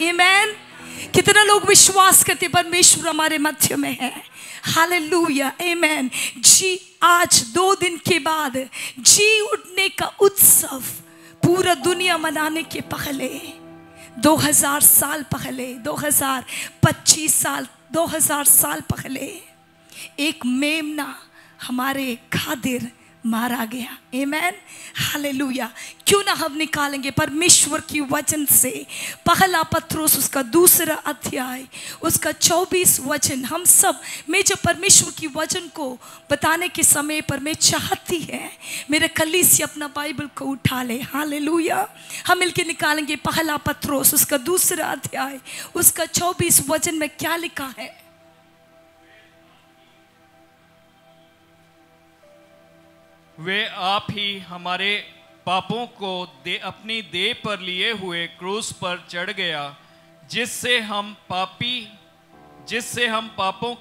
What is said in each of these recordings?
आमेन। कितना लोग विश्वास करते परमेश्वर हमारे मध्य में है। हालेलुया, आमेन। जी आज 2 दिन के बाद जी उठने का उत्सव पूरा दुनिया मनाने के पहले 2000 साल पहले, 2025 साल, 2000 साल पहले एक मेमना हमारे खातिर मारा गया। आमेन, हालेलुया। क्यों ना हम निकालेंगे परमेश्वर की वचन से पहला पत्रोस उसका 2 अध्याय उसका 24 वचन। हम सब मैं जब परमेश्वर की वचन को बताने के समय पर मैं चाहती है मेरे कलीसिया अपना बाइबल को उठा ले। हालेलुया। हम मिलके निकालेंगे पहला पत्रोस उसका 2 अध्याय उसका 24 वचन में क्या लिखा है। वे आप ही हमारे पापों को अपनी देह पर लिए हुए क्रूस पर चढ़ गया, जिससे हम पापों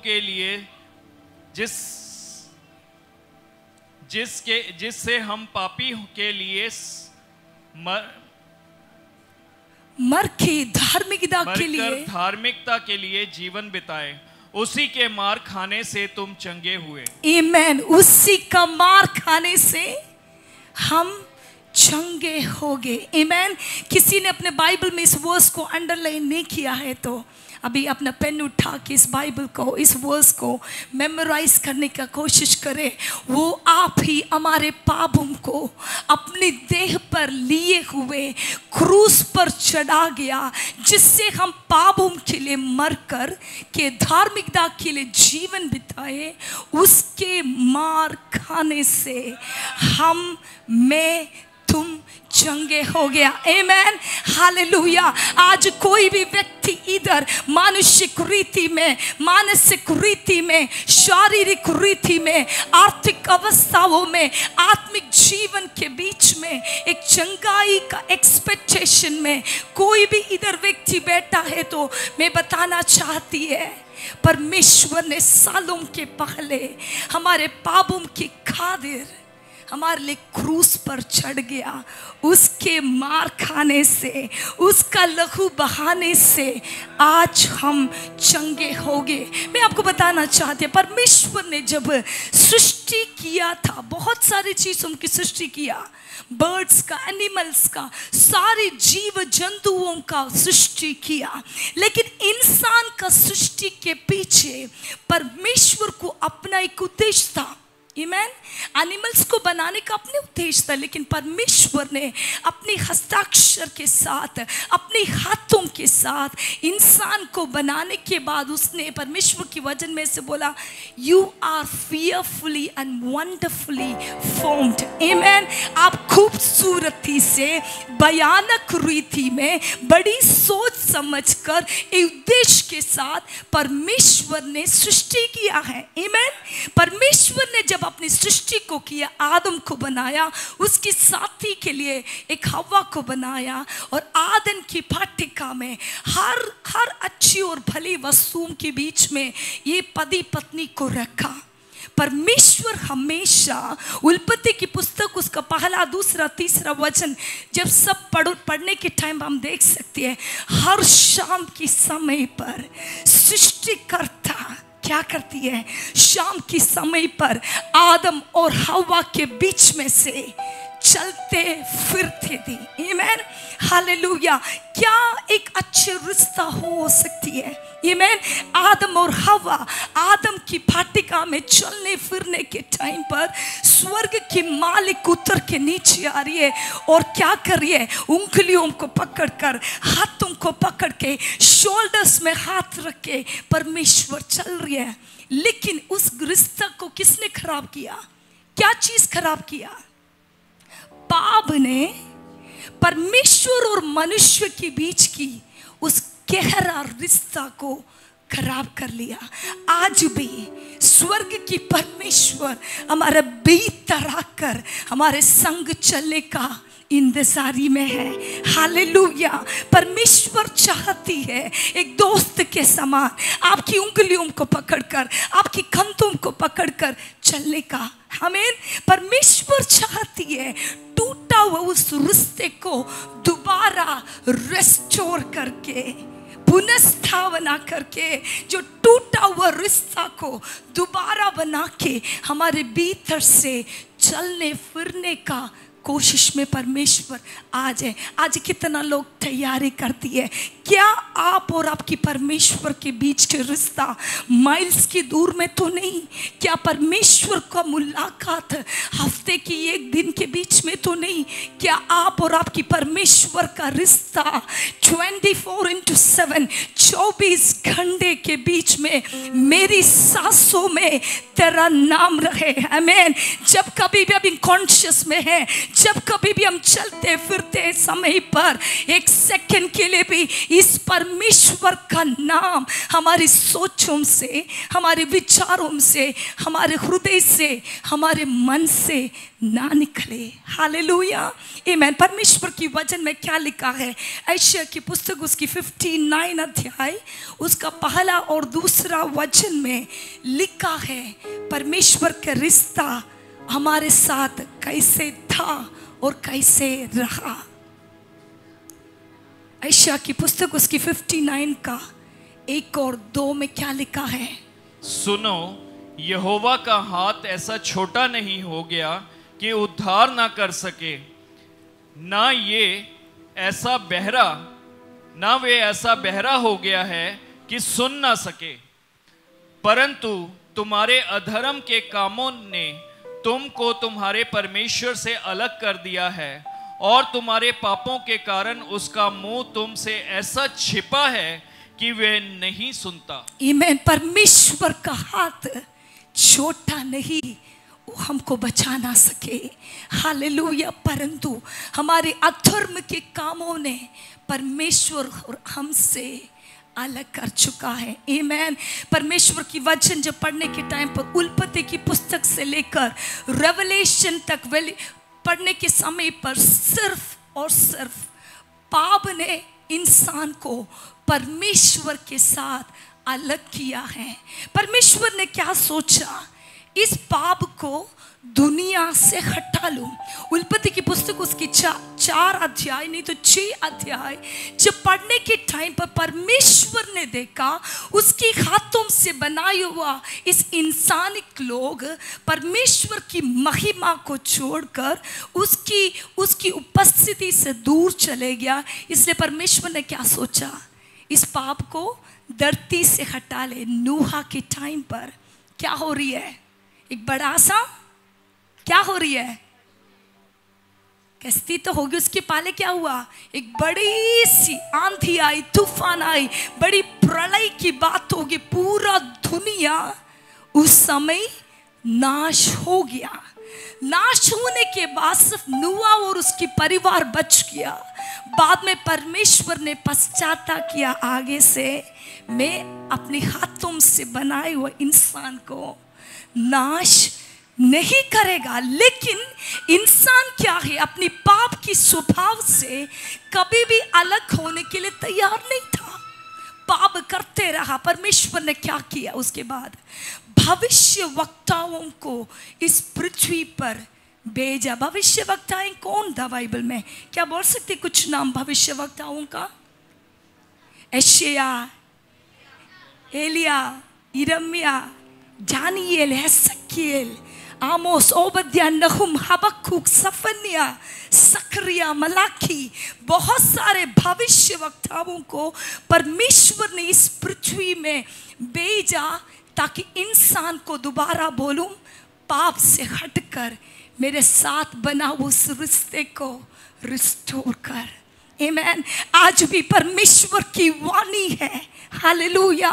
के लिए जिससे हम पापी के लिए मर के धार्मिकता के लिए जीवन बिताए। उसी के मार खाने से तुम चंगे हुए। आमेन। उसी का मार खाने से हम चंगे हो गए। आमेन। किसी ने अपने बाइबल में इस वर्स को अंडरलाइन नहीं किया है तो अभी अपना पेन उठा के इस बाइबल को, इस वर्स को मेमोराइज करने का कोशिश करें। वो आप ही हमारे पापों को अपनी देह पर लिए हुए क्रूस पर चढ़ा गया, जिससे हम पापों के लिए मरकर के धार्मिकता के लिए जीवन बिताए। उसके मार खाने से मैं तुम चंगे हो गया। आमेन, हालेलुया। आज कोई भी व्यक्ति इधर मानसिक रीति में, मानसिक रीति में, शारीरिक रीति में, आर्थिक अवस्थाओं में, आत्मिक जीवन के बीच में एक चंगाई का एक्सपेक्टेशन में कोई भी इधर व्यक्ति बैठा है तो मैं बताना चाहती है परमेश्वर ने सालों के पहले हमारे पापों की खातिर हमारे लिए क्रूस पर चढ़ गया। उसके मार खाने से, उसका लहू बहाने से आज हम चंगे हो गए। मैं आपको बताना चाहती हूँ परमेश्वर ने जब सृष्टि किया था, बहुत सारी चीज़ों की सृष्टि किया, बर्ड्स का, एनिमल्स का, सारे जीव जंतुओं का सृष्टि किया, लेकिन इंसान का सृष्टि के पीछे परमेश्वर को अपना एक उद्देश्य था। आमेन। एनिमल्स को बनाने का अपने उद्देश्य था, लेकिन परमेश्वर ने अपने हस्ताक्षर के साथ, अपने हाथों के साथ इंसान को बनाने के बाद उसने परमेश्वर की वचन में से बोला, you are fearfully and wonderfully formed। Amen. आप खूबसूरती से, भयानक रीति में, बड़ी सोच समझकर एक उद्देश्य के साथ परमेश्वर ने सृष्टि किया है। आमेन। परमेश्वर ने जब अपनी सृष्टि को किया, आदम को बनाया, उसकी साथी के लिए एक हव्वा को बनाया, और आदम की वाटिका में हर अच्छी और भली वस्तुओं के बीच में ये पति पत्नी को रखा। परमेश्वर हमेशा उत्पत्ति की पुस्तक उसका 1, 2, 3 वचन जब सब पढ़ने के टाइम हम देख सकते हैं, हर शाम के समय पर सृष्टिकर्ता क्या करती है, शाम के समय पर आदम और हव्वा के बीच में से चलते फिरते थे। आमेन, हालेलुया। क्या एक अच्छे रिश्ता हो सकती है। आमेन। आदम और हव्वा आदम की वाटिका में चलने फिरने के टाइम पर स्वर्ग की मालिक उतर के नीचे आ रही है और क्या कर रही है, उंगलियों को पकड़कर, हाथों को पकड़ के, शोल्डर्स में हाथ रख के परमेश्वर चल रही है। लेकिन उस रिश्ता को किसने खराब किया? क्या चीज खराब किया? पाप ने परमेश्वर और मनुष्य के बीच की उस गहरा रिश्ता को खराब कर लिया। आज भी स्वर्ग की परमेश्वर हमारे भीतर आकर हमारे संग चलने का इंतजारी में है। हालेलुया। परमेश्वर चाहती है एक दोस्त के समान आपकी उंगलियों को पकड़कर, आपकी कंधों को पकड़कर चलने का। आमीन। परमेश्वर चाहती है टूटा हुआ उस रिश्ते को दोबारा रेस्टोर करके, पुनर्स्थापना करके, जो टूटा हुआ रिश्ता को दोबारा बना के हमारे भीतर से चलने फिरने का कोशिश में परमेश्वर आज है। आज कितना लोग तैयारी करती है। क्या आप और आपकी परमेश्वर के बीच के रिश्ता माइल्स की दूर में तो नहीं? क्या परमेश्वर का मुलाकात हफ्ते की एक दिन के बीच में तो नहीं? क्या आप और आपकी परमेश्वर का रिश्ता 24/7 24 घंटे के बीच में मेरी सांसों में तेरा नाम रहे। आमीन। जब कभी भी हम इनकॉन्शियस में हैं, जब कभी भी हम चलते फिरते समय पर एक सेकंड के लिए भी इस परमेश्वर का नाम हमारी सोचों से, हमारे विचारों से, हमारे हृदय से, हमारे मन से ना निकले। हालेलुया। आमीन। परमेश्वर की वचन में क्या लिखा है? यशायाह की पुस्तक उसकी 59 अध्याय उसका पहला और दूसरा वचन में लिखा है परमेश्वर का रिश्ता हमारे साथ कैसे था और कैसे रहा। यशायाह की पुस्तक उसकी 59 का 1 और 2 में क्या लिखा है? सुनो, यहोवा का हाथ ऐसा छोटा नहीं हो गया कि उद्धार ना कर सके, ना वे ऐसा बहरा हो गया है कि सुन ना सके, परंतु तुम्हारे अधर्म के कामों ने तुमको तुम्हारे परमेश्वर से अलग कर दिया है, और तुम्हारे पापों के कारण उसका मुंह तुमसे ऐसा छिपा है कि वे नहीं सुनता। आमीन। परमेश्वर का हाथ छोटा नहीं, वो हमको बचा ना सके। हालेलुया। परंतु हमारे अधर्म के कामों ने परमेश्वर हमसे अलग कर चुका है। आमीन। परमेश्वर की वचन जब पढ़ने के टाइम पर उल्पत्ति की पुस्तक से लेकर रेवलेशन तक पढ़ने के समय पर सिर्फ और सिर्फ पाप ने इंसान को परमेश्वर के साथ अलग किया है। परमेश्वर ने क्या सोचा? इस पाप को दुनिया से हटा लूं। उल्पत्ति की पुस्तक उसकी 4 अध्याय नहीं तो 6 अध्याय जब पढ़ने के टाइम पर परमेश्वर ने देखा उसके हाथों से बनाए हुआ इस इंसानिक लोग परमेश्वर की महिमा को छोड़कर उसकी उपस्थिति से दूर चले गया। इसलिए परमेश्वर ने क्या सोचा? इस पाप को धरती से हटा ले। नूहा के टाइम पर क्या हो रही है? एक बड़ा सा क्या हो रही है? कश्ती तो होगी, उसके पहले क्या हुआ? एक बड़ी सी आंधी आई, तूफान आई, बड़ी प्रलय की बात होगी। पूरा दुनिया उस समय नाश हो गया। नाश होने के बाद सिर्फ नूहा और उसकी परिवार बच गया। बाद में परमेश्वर ने पश्चाताप किया, आगे से मैं अपने हाथों से बनाए हुए इंसान को नाश नहीं करेगा। लेकिन इंसान क्या है? अपनी पाप की स्वभाव से कभी भी अलग होने के लिए तैयार नहीं था, पाप करते रहा। परमेश्वर ने क्या किया? उसके बाद भविष्य वक्ताओं को इस पृथ्वी पर भेजा। भविष्य वक्ताएं कौन था बाइबल में? क्या बोल सकते कुछ नाम भविष्य वक्ताओं का? यशायाह, एलिया, यिर्मयाह, दानियेल, हेजकियेल, आमोस, ओबद्याह, नहूम, हबक्कुक, सफन्याह, सकरिया, मलाकी, बहुत सारे भविष्य वक्ताओं को परमेश्वर ने इस पृथ्वी में भेजा ताकि इंसान को दोबारा बोलूं, पाप से हटकर मेरे साथ बना उस रिश्ते को रिस्टोर कर। आमीन। आज भी परमेश्वर की वाणी है। हालेलुया।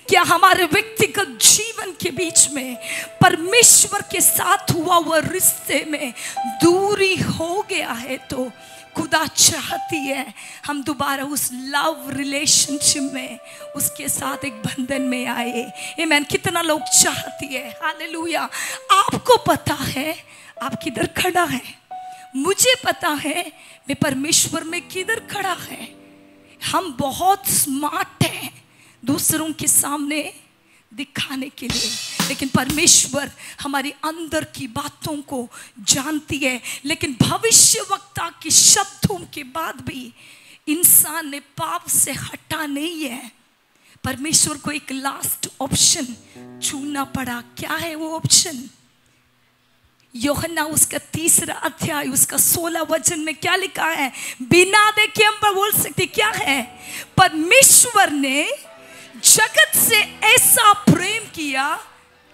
क्या हमारे व्यक्तिगत जीवन के बीच में परमेश्वर के साथ हुआ रिश्ते में दूरी हो गया है तो खुदा चाहती है हम दोबारा उस लव रिलेशनशिप में उसके साथ एक बंधन में आए। आमीन। कितना लोग चाहती है। हालेलुया। आपको पता है आप किधर खड़ा है, मुझे पता है मैं परमेश्वर में किधर खड़ा है। हम बहुत स्मार्ट हैं दूसरों के सामने दिखाने के लिए, लेकिन परमेश्वर हमारे अंदर की बातों को जानती है। लेकिन भविष्यवक्ता के शब्दों के बाद भी इंसान ने पाप से हटा नहीं है। परमेश्वर को एक लास्ट ऑप्शन चुनना पड़ा। क्या है वो ऑप्शन? यूहन्ना उसका 3 अध्याय उसका 16 वचन में क्या लिखा है? बिना देखे हम पर बोल सकते क्या है? परमेश्वर ने जगत से ऐसा प्रेम किया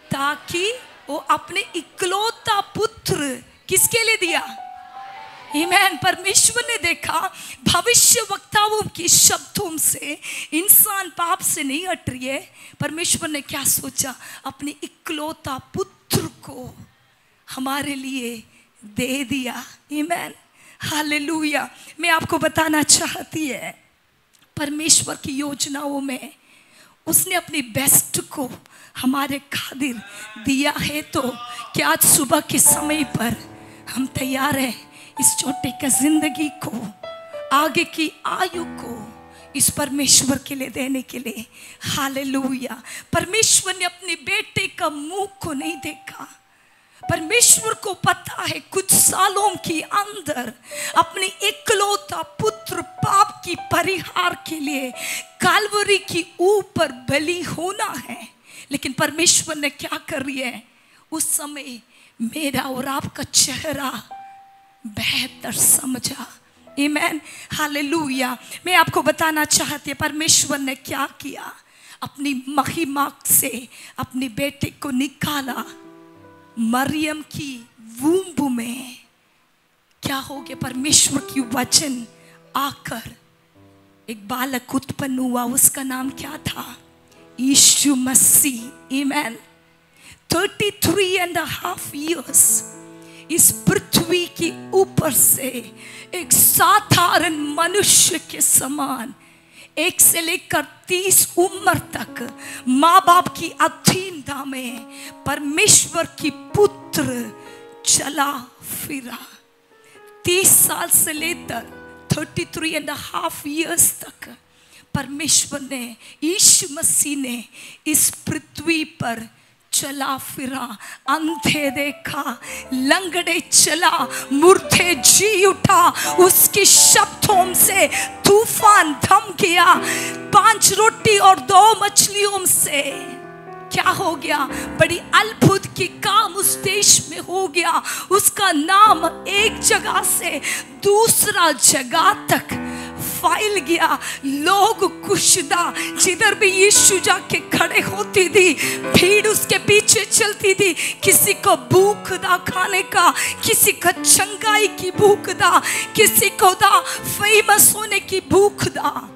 ताकि वो अपने इकलौता पुत्र किसके लिए दिया? आमीन। परमेश्वर ने देखा भविष्यवक्ताओं के शब्दों से इंसान पाप से नहीं हट रही है। परमेश्वर ने क्या सोचा? अपने इकलौता पुत्र को हमारे लिए दे दिया। आमीन, हालेलुया। मैं आपको बताना चाहती है परमेश्वर की योजनाओं में उसने अपनी बेस्ट को हमारे खातिर दिया है। तो क्या आज सुबह के समय पर हम तैयार हैं इस छोटे का जिंदगी को, आगे की आयु को इस परमेश्वर के लिए देने के लिए? हालेलुया। परमेश्वर ने अपने बेटे का मुंह को नहीं देखा। परमेश्वर को पता है कुछ सालों के अंदर अपने इकलौता पुत्र पाप की परिहार के लिए कालवरी की ऊपर बलि होना है। लेकिन परमेश्वर ने क्या कर रही है? उस समय मेरा और आपका चेहरा बेहतर समझा। आमीन, हालेलुया। मैं आपको बताना चाहती हूँ परमेश्वर ने क्या किया। अपनी महिमा से अपने बेटे को निकाला। मरियम की वूंब में क्या हो गया? परमेश्वर की वचन आकर एक बालक उत्पन्न हुआ। उसका नाम क्या था? यीशु मसीह। आमीन। 33.5 years इस पृथ्वी के ऊपर से एक साधारण मनुष्य के समान 1 से लेकर 30 उम्र तक माँ बाप की अधीनता में परमेश्वर की पुत्र चला फिरा। 30 साल से लेकर 33.5 years तक परमेश्वर ने, यीशु मसीह ने इस पृथ्वी पर चला फिरा। अंधे देखा, लंगड़े चला, मुर्दे जी उठा। उसके शब्दों से तूफान थम गया। 5 रोटी और 2 मछलियों से क्या हो गया? बड़ी अद्भुत की काम उस देश में हो गया। उसका नाम एक जगह से दूसरा जगह तक फैल गया। लोग कुशदा, जिधर भी यीशु जाके खड़े होती थी भीड़ उसके पीछे चलती थी। किसी को भूख था खाने का, किसी को चंगाई की भूख था, किसी को था फेमस होने की भूख था।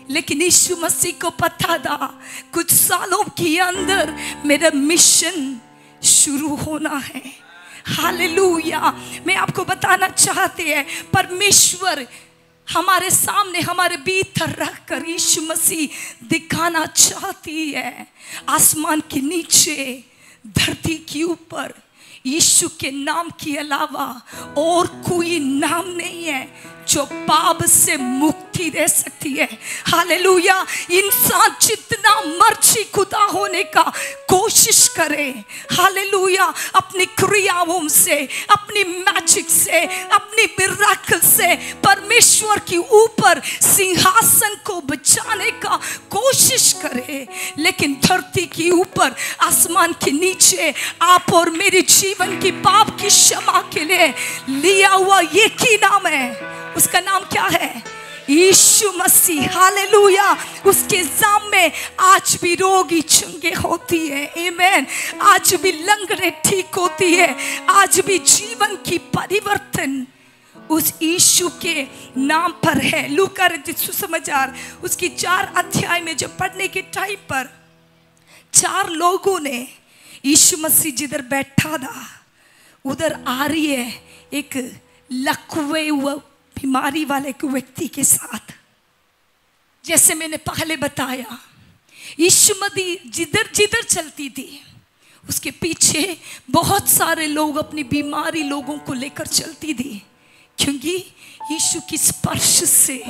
लेकिन यीशु मसीह को पता था कुछ सालों के अंदर मेरा मिशन शुरू होना है। हालेलुया। मैं आपको बताना चाहते हैं परमेश्वर हमारे सामने, हमारे भीतर रखकर यीशु मसीह दिखाना चाहती है। आसमान के नीचे, धरती के ऊपर यीशु के नाम के अलावा और कोई नाम नहीं है जो पाप से मुक्ति दे सकती है। हालेलुया। इंसान जितना मर्जी खुदा होने का कोशिश करे, हालेलुया, अपनी क्रियाओं से, अपनी मैजिक से, अपनी मिराकल से परमेश्वर के ऊपर सिंहासन को बचाने का कोशिश करे, लेकिन धरती के ऊपर, आसमान के नीचे आप और मेरे जीवन की पाप की क्षमा के लिए लिया हुआ एक ही नाम है। उसका नाम क्या है? यीशु मसीह। हालेलुया। उसके नाम में आज भी रोगी चंगे होती है। आमीन। आज भी लंगड़े ठीक होती है। आज भी जीवन की परिवर्तन उस यीशु के नाम पर है। लूका सुसमाचार उसकी 4 अध्याय में जब पढ़ने के टाइम पर 4 लोगों ने यीशु मसीह जिधर बैठा था उधर आ रही है एक लकवे हुआ बीमारी वाले एक व्यक्ति के साथ। जैसे मैंने पहले बताया यीशु मसीह जिधर जिधर चलती थी उसके पीछे बहुत सारे लोग अपनी बीमारी लोगों को लेकर चलती थी। क्योंकि यीशु की स्पर्श से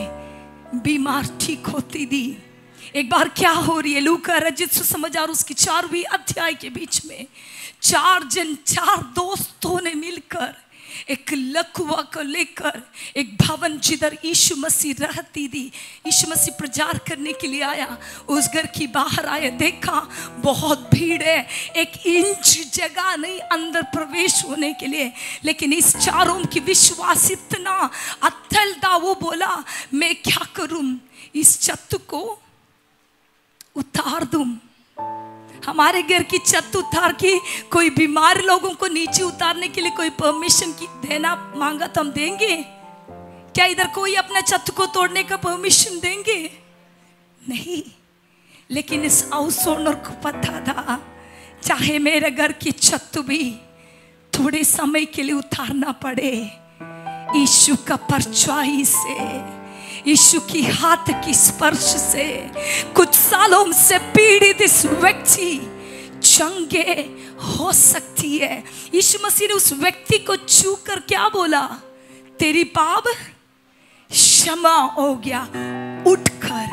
बीमार ठीक होती थी। एक बार क्या हो रही है, लूका रचित सुसमाचार उसकी 4वीं अध्याय के बीच में 4 दोस्तों ने मिलकर एक लकवा को लेकर एक भवन जिधर यीशु मसीह रहती थी, यीशु मसीह प्रचार करने के लिए आया, उस घर की बाहर आया, देखा बहुत भीड़ है, 1 इंच जगह नहीं अंदर प्रवेश होने के लिए। लेकिन इस चारों की विश्वास इतना अथल था, वो बोला मैं क्या करूं, इस छत को उतार दूं। हमारे घर की छत उतार के कोई बीमार लोगों को नीचे उतारने के लिए कोई परमिशन की देना मांगा तो हम देंगे क्या? इधर कोई अपना छत को तोड़ने का परमिशन देंगे? नहीं। लेकिन इस हाउस ओनर को पता था चाहे मेरे घर की छत भी थोड़े समय के लिए उतारना पड़े, यीशु का परछाई से, यीशु की हाथ की स्पर्श से कुछ सालों से पीड़ित इस व्यक्ति चंगे हो सकती है। यीशु मसीह ने उस व्यक्ति को छू कर क्या बोला? तेरी पाप क्षमा हो गया, उठकर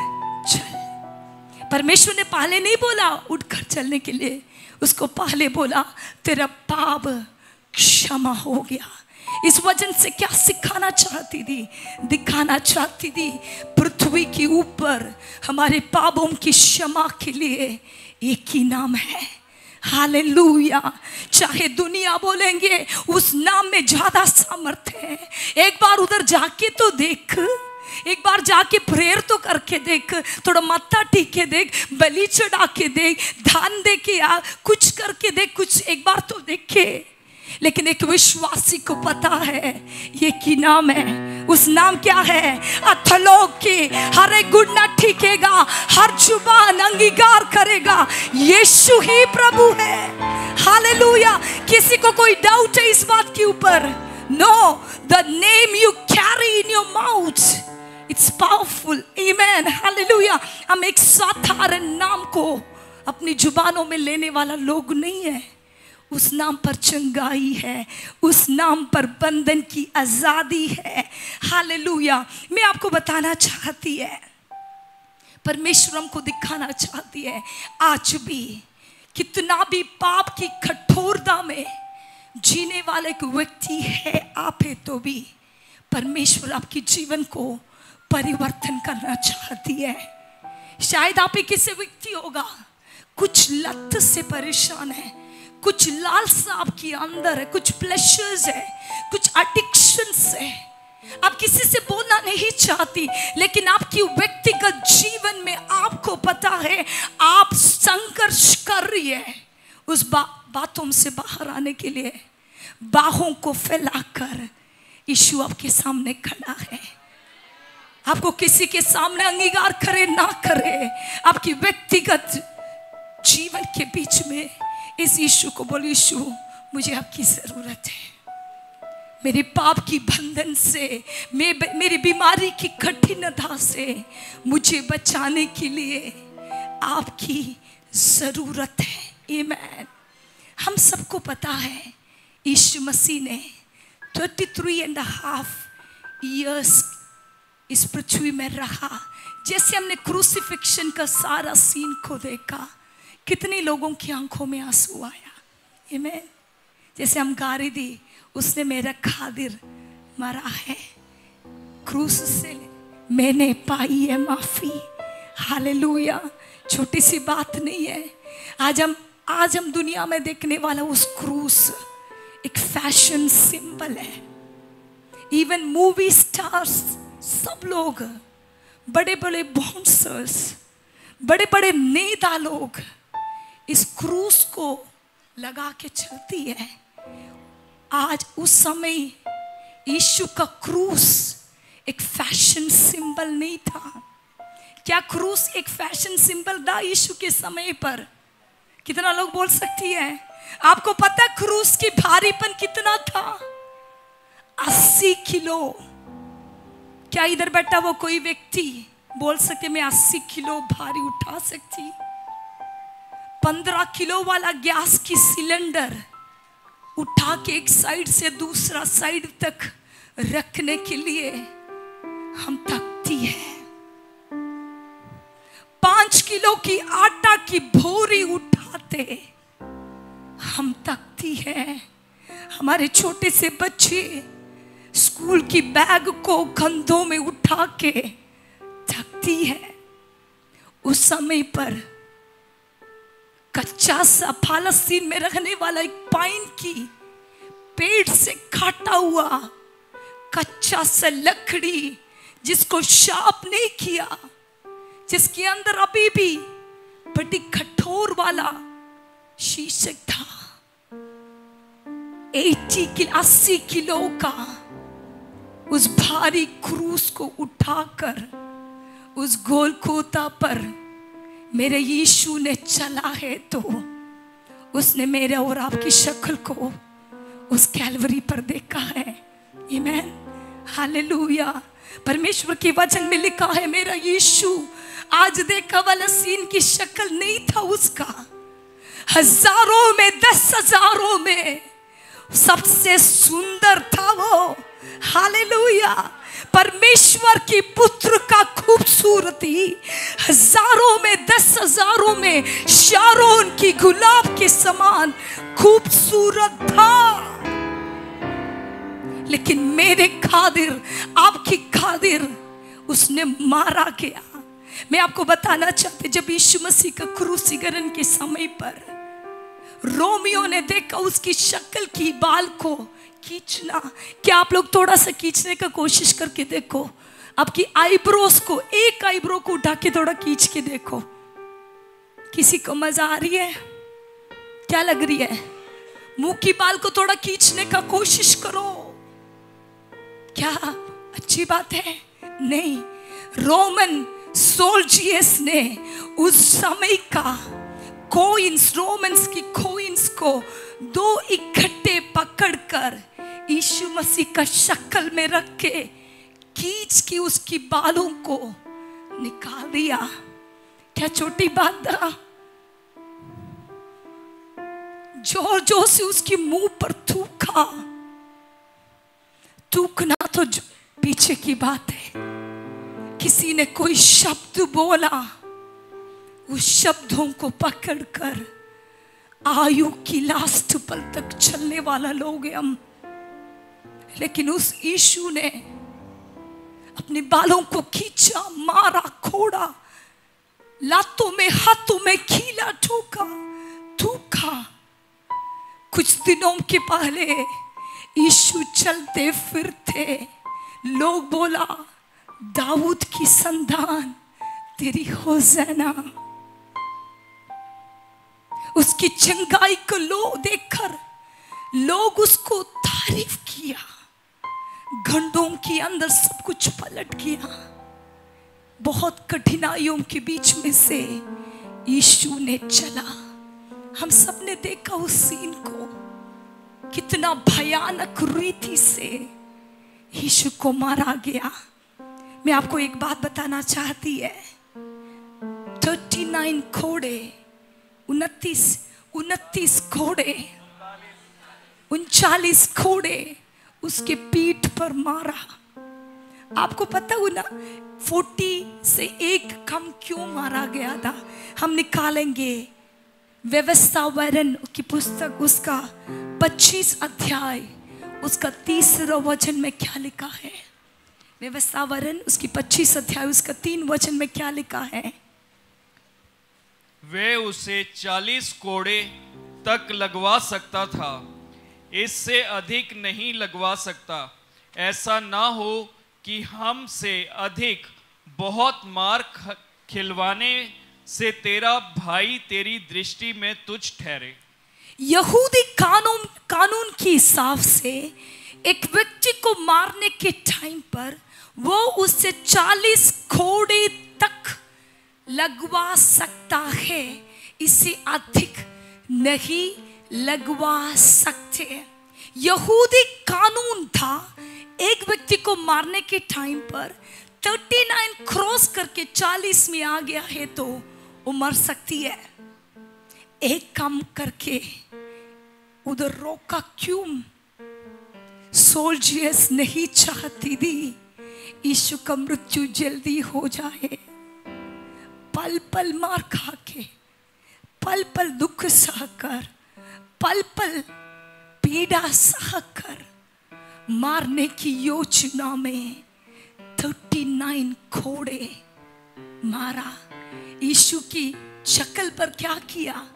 चल। परमेश्वर ने पहले नहीं बोला उठकर चलने के लिए, उसको पहले बोला तेरा पाप क्षमा हो गया। इस वचन से क्या सिखाना चाहती थी, दिखाना चाहती थी? पृथ्वी के ऊपर हमारे पापों की क्षमा के लिए एक ही नाम है, हालेलुया। चाहे दुनिया बोलेंगे उस नाम में ज्यादा सामर्थ्य है। एक बार उधर जाके तो देख, एक बार जाके प्रेयर तो करके देख, थोड़ा मत्था टेक के देख, बलि चढ़ा के देख, दान दे के आ, कुछ करके देख, कुछ एक बार तो देखे। लेकिन एक विश्वासी को पता है ये की नाम है, उस नाम क्या है? अथलोक के हर एक गुना ठीकेगा, हर जुबान अंगीकार करेगा यीशु ही प्रभु है, हालेलुया। किसी को कोई डाउट है इस बात के ऊपर? No, the name you carry in your mouth it's powerful, amen, hallelujah. हम एक साधारण नाम को अपनी जुबानों में लेने वाला लोग नहीं है। उस नाम पर चंगाई है, उस नाम पर बंधन की आजादी है, हालेलुया। मैं आपको बताना चाहती है, परमेश्वर हमको दिखाना चाहती है, आज भी कितना भी पाप की कठोरता में जीने वाले एक व्यक्ति है आप है, तो भी परमेश्वर आपके जीवन को परिवर्तन करना चाहती है। शायद आप एक ऐसे व्यक्ति होगा कुछ लत से परेशान है, कुछ लालसा आपके अंदर है, कुछ प्लेजर्स है, कुछ एडिक्शंस है, आप किसी से बोलना नहीं चाहती, लेकिन आपकी व्यक्तिगत जीवन में आपको पता है आप संघर्ष कर रही है उस बातों से बाहर आने के लिए। बाहों को फैलाकर यीशु आपके सामने खड़ा है। आपको किसी के सामने अंगीकार करे ना करे, आपकी व्यक्तिगत जीवन के बीच में इस यीशु को बोल, यीशु मुझे आपकी जरूरत है, मेरे पाप की बंधन से, मेरी बीमारी की कठिनता से मुझे बचाने के लिए आपकी जरूरत है, आमेन। हम सबको पता है यीशु मसीह ने 33.5 इयर्स इस पृथ्वी में रहा। जैसे हमने क्रूसिफिक्शन का सारा सीन को देखा, कितने लोगों की आंखों में आंसू आया, आमेन। जैसे हम गा रही थी, उसने मेरा खातिर मरा है, क्रूस से मैंने पाई है माफी, हालेलुया। छोटी सी बात नहीं है। आज हम दुनिया में देखने वाला उस क्रूस एक फैशन सिंबल है। इवन मूवी स्टार्स, सब लोग, बड़े बड़े बाउंसर्स, बड़े बड़े नेता लोग इस क्रूस को लगा के चलती है। आज उस समय यीशु का क्रूस एक फैशन सिंबल नहीं था। क्या क्रूस एक फैशन सिंबल था यीशु के समय पर? कितना लोग बोल सकती है? आपको पता क्रूस की भारीपन कितना था? 80 किलो। क्या इधर बैठा वो कोई व्यक्ति बोल सके मैं 80 किलो भारी उठा सकती? 15 किलो वाला गैस की सिलेंडर उठा के एक साइड से दूसरा साइड तक रखने के लिए हम तकती है। 5 किलो की आटा की भोरी उठाते हम तकती है। हमारे छोटे से बच्चे स्कूल की बैग को कंधों में उठा के थकती है। उस समय पर कच्चा सा फालस्तीन में रहने वाला एक पाइन की पेड़ से काटा हुआ कच्चा सा लकड़ी, जिसको शार्प नहीं किया, जिसके अंदर अभी भी बड़ी कठोर वाला शीशक था, 80 किलो का उस भारी क्रूस को उठाकर उस गोलगोथा पर मेरे यीशु ने चला है, तो उसने मेरे और आपकी शक्ल को उस कैलवरी पर देखा है। आमीन, हालेलुया। परमेश्वर के वचन में लिखा है, मेरा यीशु आज देखा वाला सीन की शक्ल नहीं था उसका। हजारों में 10,000 में सबसे सुंदर था वो। हालेलुया। परमेश्वर की पुत्र का खूबसूरती हजारों में 10,000 में शारोन की गुलाब के समान खूबसूरत था। लेकिन मेरे खादिर, आपकी खादिर, उसने मारा गया। मैं आपको बताना चाहती, जब यीशु मसीह का क्रूसीकरण के समय पर रोमियो ने देखा उसकी शक्ल की बाल को खींचना। क्या आप लोग थोड़ा सा खींचने का कोशिश करके देखो, आपकी आईब्रोज को, एक आईब्रो को उठा के थोड़ा खींच के देखो। किसी को मजा आ रही है? क्या लग रही है? मुंह की बाल को थोड़ा खींचने का कोशिश करो। क्या अच्छी बात है? नहीं। रोमन सोल्जियर्स ने उस समय का कोइंस, रोमन्स की कोइंस को 2 इकट्ठे पकड़कर यीशु मसीह का शक्ल में रख के खींच के उसकी बालों को निकाल दिया। क्या छोटी बात था? जोर जोर से उसके मुंह पर थूका। थूकना तो पीछे की बात है। किसी ने कोई शब्द बोला, उस शब्दों को पकड़कर आयु की लास्ट पल तक चलने वाला लोग हैं हम। लेकिन उस यीशु ने अपने बालों को खींचा, मारा, खोड़ा, लातों में, हाथों में कीला ठोका, थूका। कुछ दिनों के पहले यीशु चलते फिरते, लोग बोला, दाऊद की संतान तेरी होज़ाना। उसकी चंगाई को देखकर लोग उसको तारीफ किया। घंटों के अंदर सब कुछ पलट गया। बहुत कठिनाइयों के बीच में से यीशु ने चला। हम सब ने देखा उस सीन को, कितना भयानक रीति से यीशु को मारा गया। मैं आपको एक बात बताना चाहती है, 39 घोड़े, 29 घोड़े, 39 घोड़े उसके पीठ पर मारा। आपको पता हो ना 40 से एक कम क्यों मारा गया था? हम निकालेंगे व्यवस्थावरण की पुस्तक, उसका 25 अध्याय, उसका 3 वचन में क्या लिखा है? व्यवस्थावरण उसकी 25 अध्याय, उसका 3 वचन में क्या लिखा है? वे उसे 40 कोड़े तक लगवा सकता था, इससे अधिक नहीं लगवा सकता। ऐसा ना हो कि हमसे अधिक बहुत मार खिलवाने से तेरा भाई तेरी दृष्टि में तुच्छ ठहरे। यहूदी कानून के हिसाब से एक व्यक्ति को मारने के टाइम पर वो उससे 40 घोड़े तक लगवा सकता है, इससे अधिक नहीं लगवा सकते। यहूदी कानून था, एक व्यक्ति को मारने के टाइम पर 39 क्रॉस करके 40 में आ गया है तो वो मर सकती है। एक काम करके उधर रोका क्यों? सोल्जर्स नहीं चाहती थी यीशु का मृत्यु जल्दी हो जाए। पल पल मार खा के, पल पल दुख सहकर, पल पल पीड़ा सहकर मारने की योजना में 39 घोड़े मारा। यीशु की शक्ल पर क्या किया?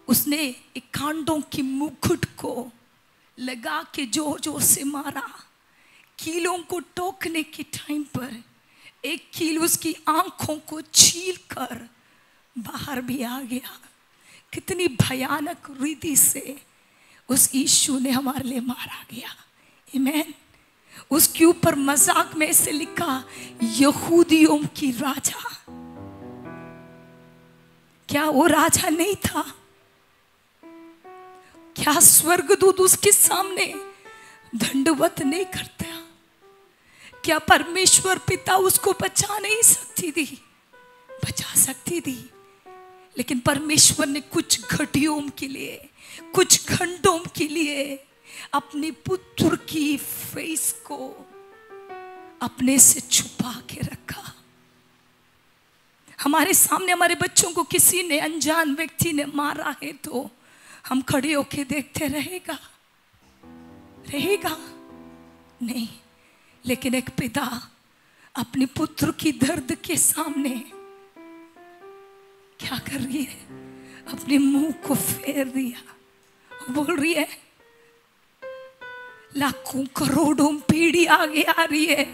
उसने एक कांटों की मुकुट को लगा के जोर जोर से मारा। कीलों को टोकने के टाइम पर एक कील उसकी आंखों को छील कर बाहर भी आ गया। कितनी भयानक रीति से उस यीशु ने हमारे लिए मारा गया। आमीन। उसके ऊपर मजाक में ऐसे लिखा, यहूदियों की राजा। क्या वो राजा नहीं था? क्या स्वर्गदूत उसके सामने दंडवत नहीं करता? क्या परमेश्वर पिता उसको बचा नहीं सकती थी? बचा सकती थी, लेकिन परमेश्वर ने कुछ घड़ियों के लिए, कुछ घंटों के लिए अपने पुत्र की फेस को अपने से छुपा के रखा। हमारे सामने हमारे बच्चों को किसी ने, अनजान व्यक्ति ने मारा है तो हम खड़े होके देखते रहेगा? नहीं। लेकिन एक पिता अपने पुत्र की दर्द के सामने क्या कर रही है? अपने मुंह को फेर दिया। बोल रही है, लाखों करोड़ों पीढ़ी आगे आ रही है,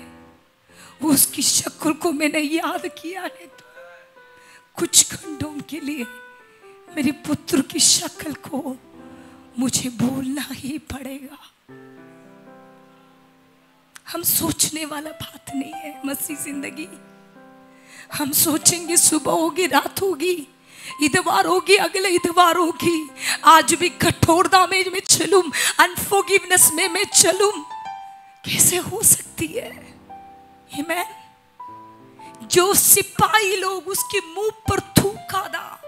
उसकी शक्ल को मैंने याद किया है, तो कुछ घंटों के लिए मेरे पुत्र की शक्ल को मुझे भूलना ही पड़ेगा। हम सोचने वाला बात नहीं है मसीह जिंदगी। हम सोचेंगे सुबह होगी, रात होगी, इतवार होगी, अगले इतवार होगी, आज भी कठोरता में मैं चलूं, अनफॉरगिवनेस में मैं चलूं, कैसे हो सकती है? आमीन। जो सिपाही लोग उसके मुंह पर थूका था,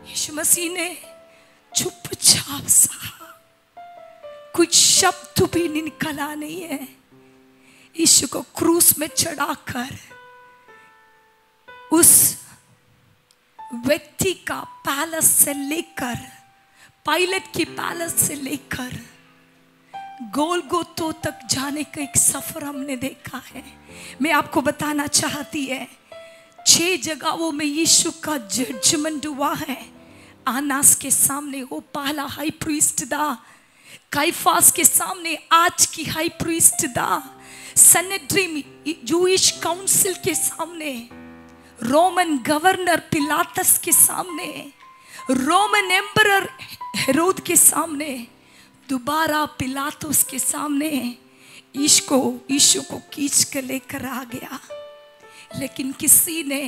यीशु मसीह ने चुपचाप सहा। कुछ शब्द भी निकला नहीं है। यीशु को क्रूस में चढ़ाकर उस व्यक्ति का पैलेस से लेकर, पायलट की पैलेस से लेकर गोलगोथों तक जाने का एक सफर हमने देखा है। मैं आपको बताना चाहती है, 6 जगहों में यीशु का जजमेंट हुआ है। आनास के सामने वो पहला हाई प्रीस्ट था, काइफास के सामने आज की हाई प्रीस्ट था, सनेड्रीम जूइश काउंसिल के सामने, रोमन गवर्नर पिलातस के सामने, रोमन एम्परर हेरोद के सामने, दोबारा पिलातुस के सामने यीशु को खींच कर लेकर आ गया। लेकिन किसी ने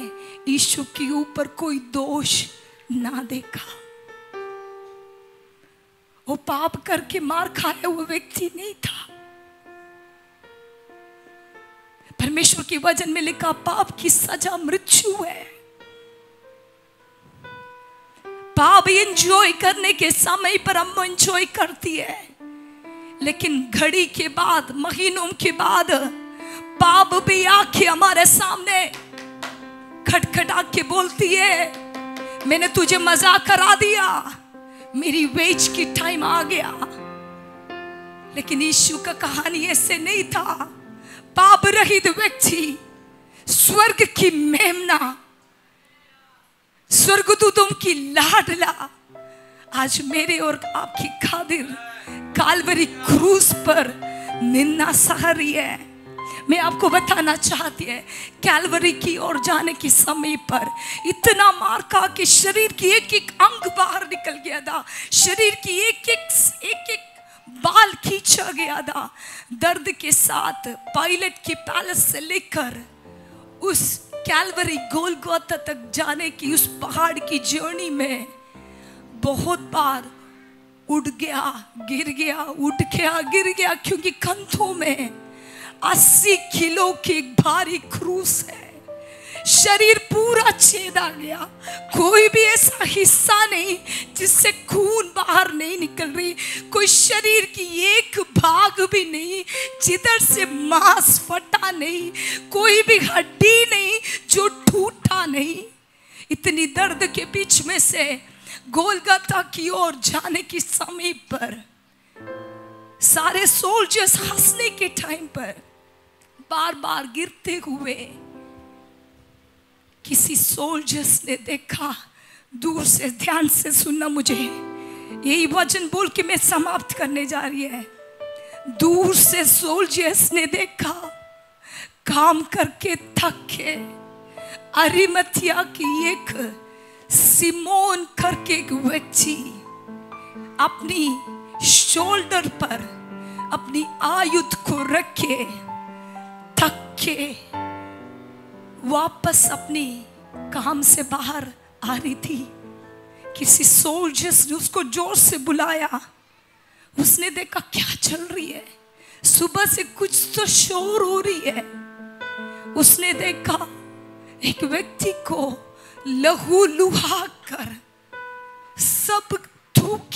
यीशु के ऊपर कोई दोष ना देखा। वो पाप करके मार खाया हुआ व्यक्ति नहीं था। परमेश्वर के वचन में लिखा, पाप की सजा मृत्यु है। पाप एंजॉय करने के समय पर हम एंजॉय करती है, लेकिन घड़ी के बाद, महीनों के बाद पाप भी आके हमारे सामने खटखटा के बोलती है, मैंने तुझे मजाक करा दिया, मेरी वेज की टाइम आ गया। लेकिन यीशु का कहानी ऐसे नहीं था। पाप रहित व्यक्ति, स्वर्ग की मेमना, स्वर्गदूतों की लाडला, आज मेरे और आपकी खातिर काल्वरी क्रूस पर निन्ना सह रही है। मैं आपको बताना चाहती है, कैलवरी की ओर जाने के समय पर इतना मार खा कि शरीर की एक एक अंग बाहर निकल गया था, शरीर की एक एक बाल खींचा गया था। दर्द के साथ पायलट की पैलेस से लेकर उस कैलवरी गोलगोथा तक जाने की उस पहाड़ की जर्नी में बहुत बार उठ गया, गिर गया, उठ गया, गिर गया, क्योंकि कंधों में 80 किलो की एक भारी क्रूस है। शरीर पूरा छेदा गया, कोई भी ऐसा हिस्सा नहीं जिससे खून बाहर नहीं निकल रही, कोई शरीर की एक भाग भी नहीं जिधर से मांस फटा नहीं, कोई भी हड्डी नहीं जो टूटा नहीं। इतनी दर्द के बीच में से गोलगता की ओर जाने की समय पर सारे सोल्जर्स हंसने के टाइम पर बार बार गिरते हुए किसी सोल्जर्स ने देखा दूर से। ध्यान से सुनना मुझे, यही वचन बोल के मैं समाप्त करने जा रही है। दूर से सोल्जर्स ने देखा, काम करके थक के अरिमथिया की एक सिमोन करके एक व्यक्ति अपनी शोल्डर पर अपनी आयुध को रखे थक के वापस अपनी काम से बाहर आ रही थी। किसी सोल्जर्स ने उसको जोर से बुलाया। उसने देखा क्या चल रही है, सुबह से कुछ तो शोर हो रही है। उसने देखा एक व्यक्ति को लहू लुहा कर सब थूक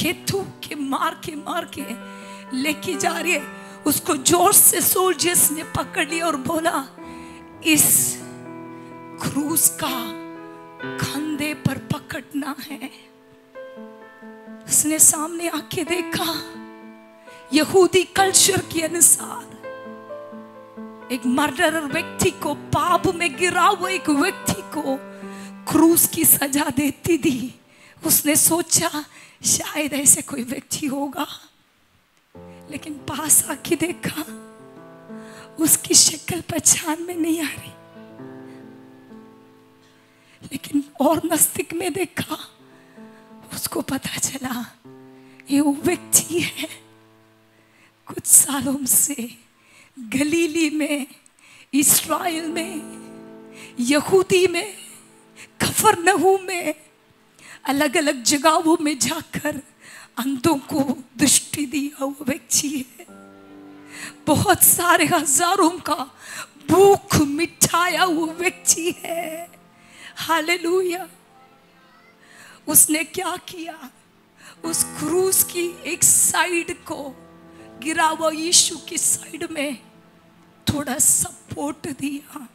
के मार के लेके जा रही है। उसको जोर से सोल्जर्स ने पकड़ लिया और बोला, इस क्रूस का कंधे पर पकड़ना है। उसने सामने आके देखा, यहूदी कल्चर के अनुसार एक मर्डरर व्यक्ति को, पाप में गिरा हुआ एक व्यक्ति को क्रूस की सजा देती थी। उसने सोचा शायद ऐसे कोई व्यक्ति होगा, लेकिन पास आके देखा उसकी शक्ल पहचान में नहीं आ रही। लेकिन और नजदीक में देखा, उसको पता चला ये वो व्यक्ति है कुछ सालों से गलीली में, इस्राएल में, यहूदी में, कफरनहूम में, अलग अलग जगहों में जाकर अंधों को दृष्टि दिया वो व्यक्ति है। बहुत सारे हजारों का भूख मिटाया वो व्यक्ति है। हालेलुया। उसने क्या किया, उस क्रूस की एक साइड को, गिरा हुआ यीशु की साइड में थोड़ा सपोर्ट दिया।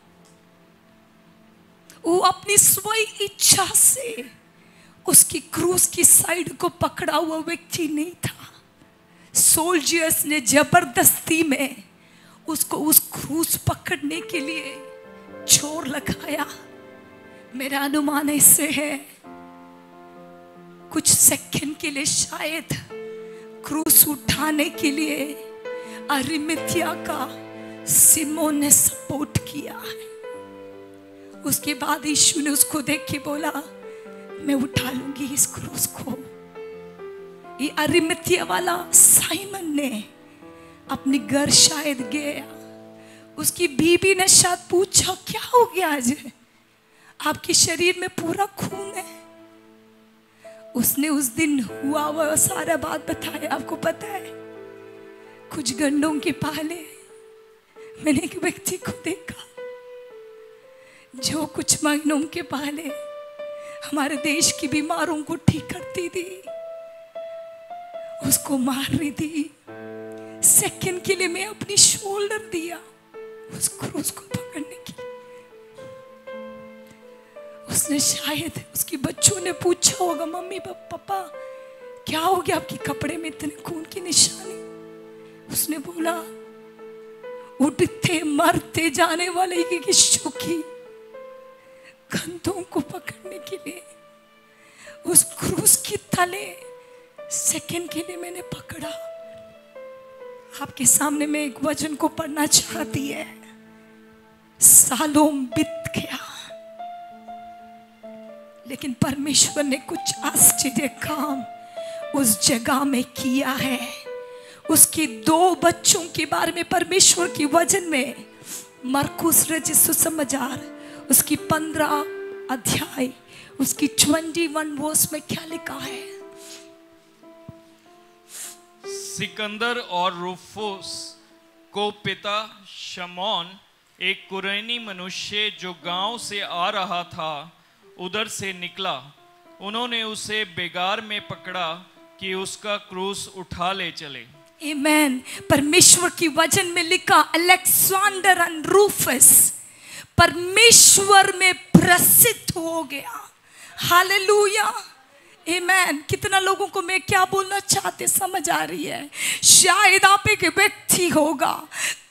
वो अपनी स्वयं इच्छा से उसकी क्रूस की साइड को पकड़ा हुआ व्यक्ति नहीं था। सोल्जर्स ने जबरदस्ती में उसको उस क्रूस पकड़ने के लिए जोर लगाया। मेरा अनुमान ऐसे है, कुछ सेकंड के लिए शायद क्रूस उठाने के लिए अरिमथिया का सिमोन ने सपोर्ट किया है। उसके बाद यीशु ने उसको देख के बोला, मैं उठा लूंगी इस क्रूस को। ये अरिमथिया वाला साइमन ने अपनी घर शायद गया, उसकी बीबी ने शायद पूछा, क्या हो गया आज, आपके शरीर में पूरा खून है। उसने उस दिन हुआ सारा बात बताया। आपको पता है, कुछ घंटों के पहले मैंने एक व्यक्ति को देखा जो कुछ महीनों के पहले हमारे देश की बीमारों को ठीक करती थी, उसको मार रही थी। सेकंड के लिए मैं अपनी शोल्डर दिया उस क्रूस को पकड़ने की। उसने शायद, उसके बच्चों ने पूछा होगा, मम्मी पापा क्या हो गया, आपके कपड़े में इतने खून की निशानी। उसने बोला, उठते मरते जाने वाले यीशु की कंधों को पकड़ने के लिए उस क्रूस की तले सेकंड के लिए मैंने पकड़ा। आपके सामने मैं एक वचन को पढ़ना चाहती है। सालों बीत गया, लेकिन परमेश्वर ने कुछ आश्चर्य काम उस जगह में किया है। उसके 2 बच्चों के बारे में परमेश्वर की वचन में मरकुस रचित सुसमाचार उसकी 15 अध्याय उसकी 21 वर्ष में क्या लिखा है। सिकंदर और रूफुस को पिता शमौन एक कुरैनी मनुष्य जो गांव से आ रहा था उधर से निकला। उन्होंने उसे बेगार में पकड़ा कि उसका क्रूस उठा ले चले। आमेन। परमेश्वर की वचन में लिखा, अलेक्जेंडर एंड रूफस परमेश्वर में प्रसिद्ध हो गया। हालेलुया, आमेन। कितना लोगों को मैं क्या बोलना चाहते समझ आ रही है? शायद आप एक व्यक्ति होगा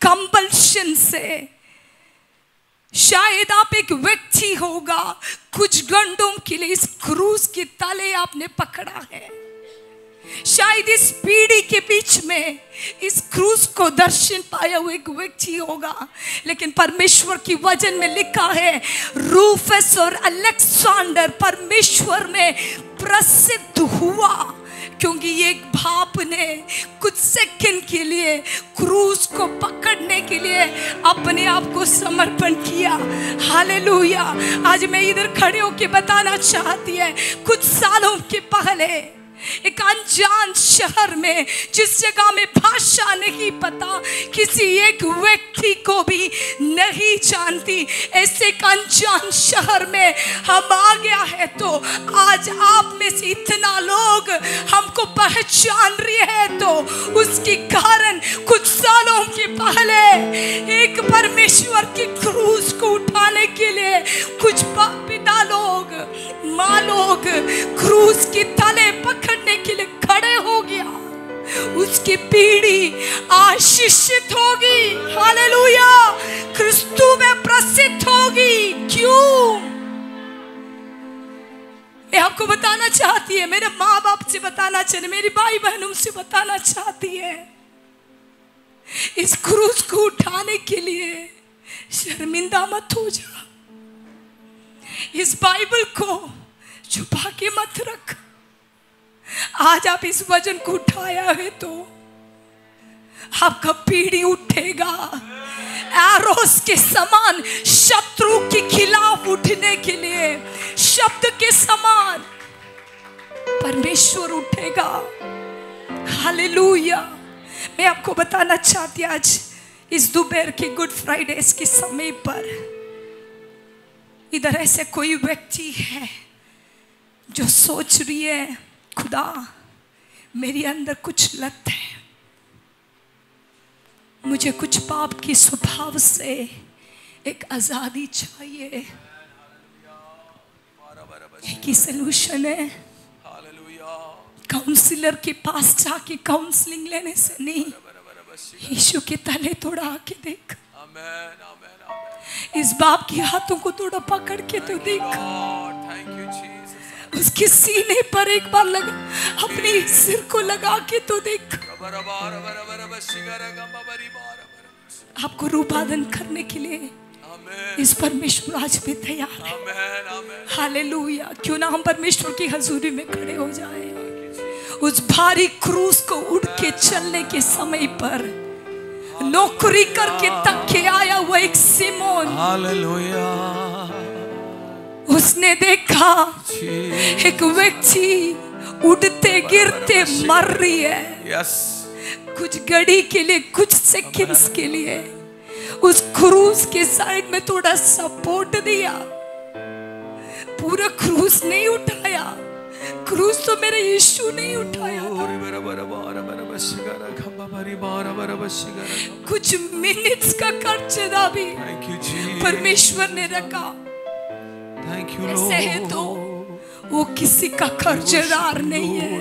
कंपल्शन से, शायद आप एक व्यक्ति होगा कुछ घंटों के लिए इस क्रूस के तले आपने पकड़ा है। शायद इस पीढ़ी के बीच में इस क्रूस को दर्शन पाया हुआ एक व्यक्ति होगा, लेकिन परमेश्वर की वचन में लिखा है रूफस और अलेक्जेंडर परमेश्वर में प्रसिद्ध हुआ, क्योंकि एक बाप ने कुछ सेकंड के लिए क्रूस को पकड़ने के लिए अपने आप को समर्पण किया। हालेलुया। आज मैं इधर खड़े होकर बताना चाहती है, कुछ सालों के पहले एक अनजान शहर में, जिस जगह में भाषा नहीं पता, किसी एक व्यक्ति को भी नहीं जानती, ऐसे एक अनजान शहर में हम आ गया है। तो आज आप में से इतना लोग हमको पहचान रहे हैं, तो उसके कारण कुछ सालों के पहले एक परमेश्वर की क्रूस को उठाने के लिए कुछ पिता लोग, माँ लोग क्रूस के तले पकड़ने के लिए खड़े हो गया। उसकी पीढ़ी आशीषित होगी। हालेलुया। क्रिस्तु में प्रसिद्ध होगी। क्यों? मैं आपको बताना चाहती है, मेरे माँ बाप से बताना चाहती, मेरी भाई बहनों से बताना चाहती है, इस क्रूस को उठाने के लिए शर्मिंदा मत हो जा। इस बाइबल को छुपा के मत रख। आज आप इस वचन को उठाया है तो आपका पीढ़ी उठेगा एरोस के समान, शत्रु के खिलाफ उठने के लिए शब्द के समान परमेश्वर उठेगा। हालेलुया। मैं आपको बताना चाहती हूँ, आज इस दोपहर के गुड फ्राइडे के समय पर इधर ऐसे कोई व्यक्ति है जो सोच रही है, खुदा मेरे अंदर कुछ लत है, मुझे कुछ पाप की स्वभाव से एक आजादी चाहिए। एक ही सलूशन है, काउंसलर के पास जाके काउंसलिंग लेने से नहीं, यीशु के तले थोड़ा आके देख। इस बाप के हाथों को थोड़ा पकड़ के तो देख, उसके सीने पर एक बार लगा, अपने सिर को लगा के तो देख। आपको रूपाधन करने के लिए इस परमेश्वर आज भी तैयार है। हालेलुया। क्यों ना हम परमेश्वर की हजूरी में खड़े हो जाए। उस भारी क्रूस को उड़ के चलने के समय पर नौकरी करके तक के आया हुआ एक सिमोन, हालेलुया, उसने देखा एक व्यक्ति उड़ते गिरते मर रही है। कुछ घड़ी के लिए, कुछ सेकंड्स के लिए उस क्रूस के साइड में थोड़ा सपोर्ट दिया। पूरा क्रूस नहीं उठाया, क्रूस तो मेरे यीशु नहीं उठाया। कुछ मिनट्स का कर्जा भी परमेश्वर ने रखा। ऐसे है तो वो किसी का कर्जदार नहीं है।